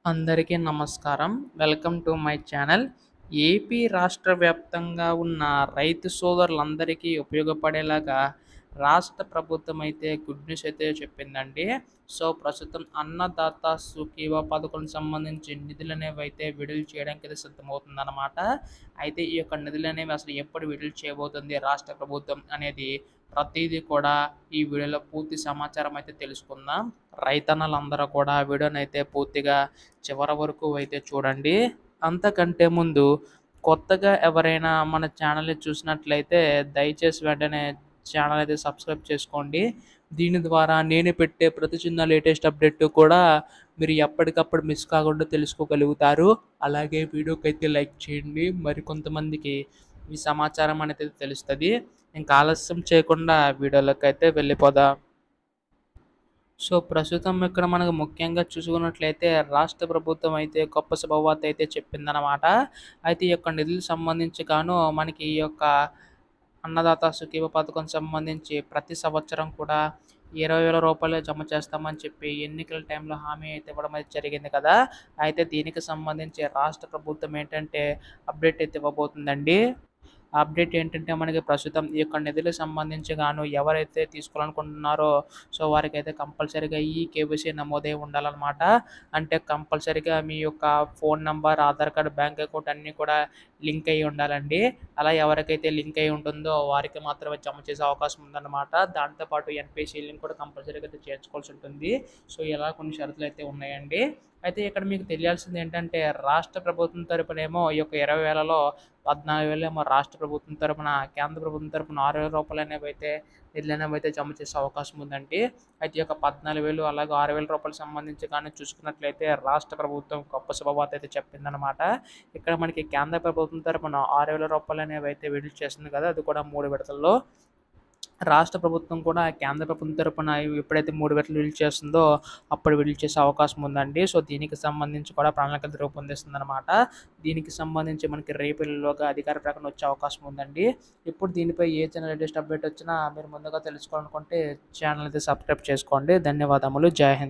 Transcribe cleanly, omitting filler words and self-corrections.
అందరికీ నమస్కారం. Welcome to my channel. AP రాష్ట్ర వ్యాప్తంగా ఉన్న రైతు సోదరులందరికీ ఉపయోగపడేలాగా రాష్ట్ర ప్రభుత్వం అయితే గుడ్ న్యూస్ అయితే చెప్పిందండి. సో, ప్రస్తుతం అన్నదాత సుఖీభవ పథకానికి సంబంధించి నిధులనేవి అయితే విడుదల చేయడానికి అయితే సిద్ధమవుతుందన్నమాట. అయితే ఈ యొక్క నిధులనేవి అసలు ఎప్పుడు విడుదల చేయబోతుంది రాష్ట్ర ప్రభుత్వం అనేది ప్రతీదీ కూడా ఈ వీడియోలో పూర్తి సమాచారం అయితే తెలుసుకుందాం. రైతన్నలందరూ కూడా వీడియోనైతే పూర్తిగా చివరి వరకు అయితే చూడండి. అంతకంటే ముందు కొత్తగా ఎవరైనా మన ఛానల్‌ని చూసినట్లయితే దయచేసి వెంటనే ఛానల్ అయితే సబ్స్క్రైబ్ చేసుకోండి. దీని ద్వారా నేను పెట్టే ప్రతి చిన్న లేటెస్ట్ అప్డేట్ కూడా మీరు ఎప్పటికప్పుడు మిస్ కాకుండా తెలుసుకోగలుగుతారు. అలాగే వీడియోకైతే లైక్ చేయండి. మరికొంతమందికి ఈ సమాచారం అనేది తెలుస్తది. ఇంకా ఆలస్యం చేయకుండా వీడియోలోకైతే వెళ్ళిపోదాం. సో, ప్రస్తుతం ఇక్కడ మనకు ముఖ్యంగా చూసుకున్నట్లయితే రాష్ట్ర ప్రభుత్వం అయితే గొప్ప శుభవార్త అయితే చెప్పిందనమాట. అయితే ఈ యొక్క నిధులకు సంబంధించి మనకి ఈ యొక్క అన్నదాత సుఖీభవ పథకం సంబంధించి ప్రతి సంవత్సరం కూడా రూ. 20,000 జమ చేస్తామని చెప్పి ఎన్నికల టైంలో హామీ అయితే ఇవ్వడం అయితే జరిగింది కదా! అయితే దీనికి సంబంధించి రాష్ట్ర ప్రభుత్వం ఏంటంటే అప్డేట్ అయితే ఇవ్వబోతుందండి. ఆ అప్డేట్ ఏంటంటే మనకి ప్రస్తుతం ఈ యొక్క నిధులకు సంబంధించి ఎవరైతే తీసుకోవాలనుకుంటున్నారో సో, వారికైతే కంపల్సరీగా ఈ కేవైసీ నమోదై ఉండాలనమాట. అంటే కంపల్సరీగా మీ యొక్క phone number, Aadhaar card, bank account అన్నీ కూడా లింక్ అయ్యి ఉండాలండి. అలా ఎవరికైతే లింక్ అయ్యి ఉంటుందో వారికి మాత్రమే జమ చేసే అవకాశం ఉందన్నమాట. దాంతో పాటు ఎన్‌పిసి లింక్ కూడా కంపల్సరీగా అయితే చేర్చుకోవాల్సి ఉంటుంది. సో, ఇలా కొన్ని షరతులైతే ఉన్నాయండి. అయితే ఇక్కడ మీకు తెలియాల్సింది ఏంటంటే రాష్ట్ర ప్రభుత్వం తరపునేమో ఈ యొక్క 20,000లో 14,000 ఏమో రాష్ట్ర ప్రభుత్వం తరపున, కేంద్ర ప్రభుత్వం తరపున రూ. 6,000 నిధులనేవైతే జమ చేసే అవకాశం ఉందండి. అయితే ఈ యొక్క 14,000 అలాగే రూ. 6,000 సంబంధించి చూసుకున్నట్లయితే రాష్ట్ర ప్రభుత్వం గొప్ప శుభవార్త అయితే చెప్పిందనమాట. ఇక్కడ మనకి కేంద్ర ప్రభుత్వం తరపున రూ. 6,000 అనేవైతే విడుదల చేస్తుంది కదా! అది కూడా 3 విడతల్లో. రాష్ట్ర ప్రభుత్వం కూడా కేంద్ర ప్రభుత్వం తరపున ఎప్పుడైతే 3 విడతలు విడుదల చేస్తుందో అప్పుడు విడుదల చేసే అవకాశం ఉందండి. సో, దీనికి సంబంధించి కూడా ప్రణాళికలు రూపొందిస్తుందనమాట. దీనికి సంబంధించి మనకి రేపు ఎల్లుండిలోగా అధికార ప్రకటన వచ్చే అవకాశం ఉందండి. ఇప్పుడు దీనిపై ఏ చిన్న లేటెస్ట్ అప్డేట్ వచ్చినా మీరు ముందుగా తెలుసుకోవాలనుకుంటే ఛానల్ అయితే సబ్స్క్రైబ్ చేసుకోండి. ధన్యవాదములు. జై హింద్.